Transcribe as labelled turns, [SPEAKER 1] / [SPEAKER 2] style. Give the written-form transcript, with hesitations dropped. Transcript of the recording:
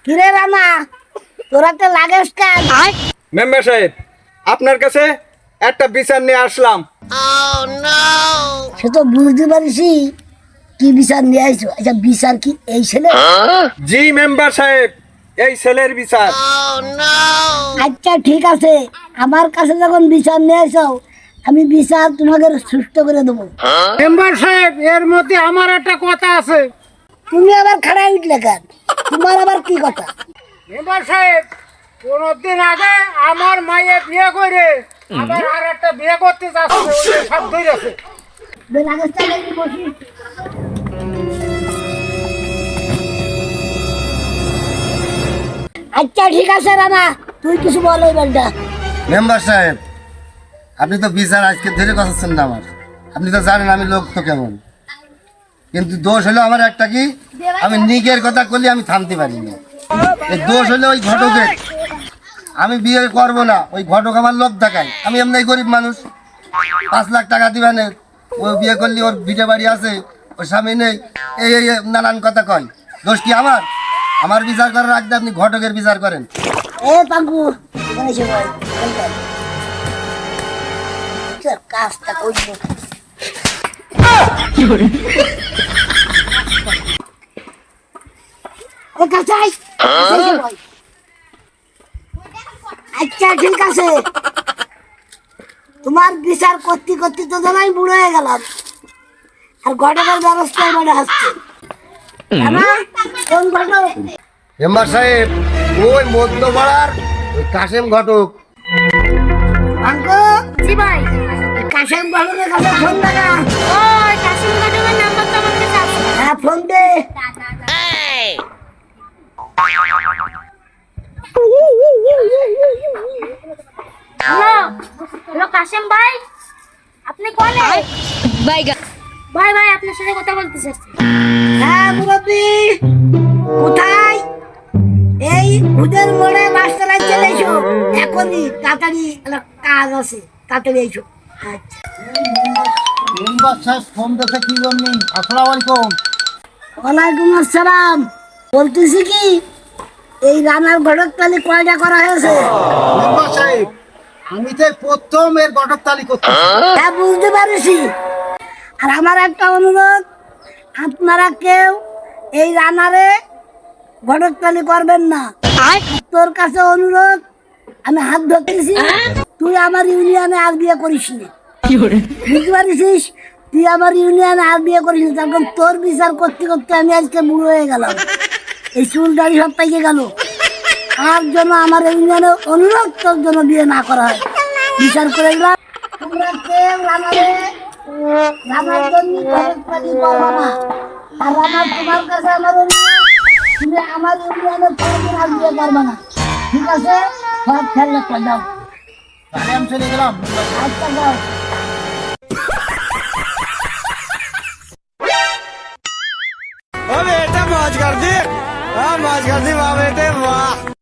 [SPEAKER 1] কিরে রানা, তোরা তো লাগেস কেন?
[SPEAKER 2] মেম্বার সাহেব, আপনার কাছে একটা বিচার নিয়ে আসলাম।
[SPEAKER 1] সে তো বুঝতে পারিসি কি বিচার নিয়ে আইছো। আচ্ছা, বিচার কি এই ছেলে?
[SPEAKER 2] জি মেম্বার সাহেব, এই ছেলের বিচার।
[SPEAKER 1] আচ্ছা ঠিক আছে, আমার কাছে যখন বিচার নিয়ে আইছো, আমি বিচার তোমাকে সুস্থ করে দেবো।
[SPEAKER 3] মেম্বার সাহেব, এর মধ্যে আমার একটা কথা আছে।
[SPEAKER 1] তুমি আবার খাড়াই উঠলে কেন? তোমার আবার কি কথা?
[SPEAKER 3] মেম্বার সাহেব, 15 দিন আগে আমার মায়ে বিয়ে করে আবার আর একটা বিয়ে করতে যাচ্ছে, ওই সব ধরেছে।
[SPEAKER 1] আচ্ছা ঠিক আছে রানা, তুই কিছু বল এই বলটা।
[SPEAKER 4] মেম্বার সাহেব, আপনি তো বিচার আজকে ধরে কথাচ্ছেন না আমার। আপনি তো জানেন আমি লোক তো কেমন, কিন্তু দোষ হলো আমার একটা কি, আমি নিজের কথা করলে আমি থামতে পারি না। এই দোষ হলো ওই ঘটকের। আমি বিয়ে করবো না, ওই ঘটক আমার লোক দেখায়। আমি এমনি গরিব মানুষ, 5 লাখ টাকা দিবেন, ও বিয়ে করলে ওর ভিটে বাড়ি আছে, ওর স্বামী নেই, এই এই নানান কথা কয়। দোষ কি আমার? আমার বিচার করার আগে আপনি ঘটকের বিচার করেন।
[SPEAKER 1] এ পাঙ্কু, এখানে এসে বল। চল, কাজটা করবো। ও কাঁচাই, এসে বল। আচ্ছা ঠিক আছে, তোমার বিচার করতে করতে তো জানাই বুড়ো হয়ে গেলাম, আর ঘটকের ব্যবস্থায় মনে আসছে। কোন ঘটক?
[SPEAKER 4] মেম্বার সাহেব, ওই মধ্যপাড়ার ওই কাশেম ঘটক।
[SPEAKER 1] পাঙ্কু,
[SPEAKER 5] জি ভাই।
[SPEAKER 1] কাশেম ঘটকের কাছে ফোন লাগা।
[SPEAKER 5] ওই কাশিম গাজনের নাম্বার তো আমার কাছে আছে।
[SPEAKER 1] হ্যাঁ, ফোন দে।
[SPEAKER 5] হ্যালো, হ্যালো কাশিম ভাই, আপনি কোনে? ভাই ভাই, আপনার সাথে কথা বলতে চাচ্ছি।
[SPEAKER 1] হ্যাঁ মুরব্বি, কোথায়? এই ভুদের মোড়ে মাস্টারাই চলে এসো এখনই, তাড়াতাড়ি একটা কাজ আছে, তাড়াতাড়ি এসো। আচ্ছা।
[SPEAKER 4] মেম্বার সাহেব ফোন দিতে কি জন্য? আসসালামু আলাইকুম।
[SPEAKER 1] ওয়ালাইকুম আসসালাম। বলতেছি কি, এই রানার ঘটক তালি কয়টা করা হয়েছে?
[SPEAKER 4] মেম্বার সাহেব, আমি তো প্রথম এর ঘটক তালি করতে।
[SPEAKER 1] হ্যাঁ বুঝতে পারছি। আর আমার একটা অনুরোধ, আপনারা কেউ এই রানারে ঘটক তালি করবেন না। তোর কাছে অনুরোধ, আমি হাত ধরতেছি, তুই আমার ইউনিয়নে আর বিয়ে করিস না। বুঝতে পারছিস? তুই আমার ইউনিয়নে আর বিয়ে করিস না, তখন তোর বিচার করতে করতে আমি আজকে বুড়ো হয়ে গেলাম, এই চুল দাড়ি সব পাইকে গেল। আর জন্য আমার ইউনিয়নে অনুরোধ, তোর জন্য বিয়ে না করা হয়। বিচার করে দিলাম, তোমরা কেউ রানারে রানার জন্য ঘটক তালি করবা না। আর আমার তোমার কাছে আমার অনুরোধ, তুমি আমার ইউনিয়নে কোনোদিন আর বিয়ে করবা না, ঠিক আছে? সব খেলে যাও।
[SPEAKER 4] তাহলে আমি চলে গেলাম।
[SPEAKER 1] আচ্ছা যাও।
[SPEAKER 2] ও বেটা মौज कर दी, हाँ मौज कर दी वाह बेटे वाह।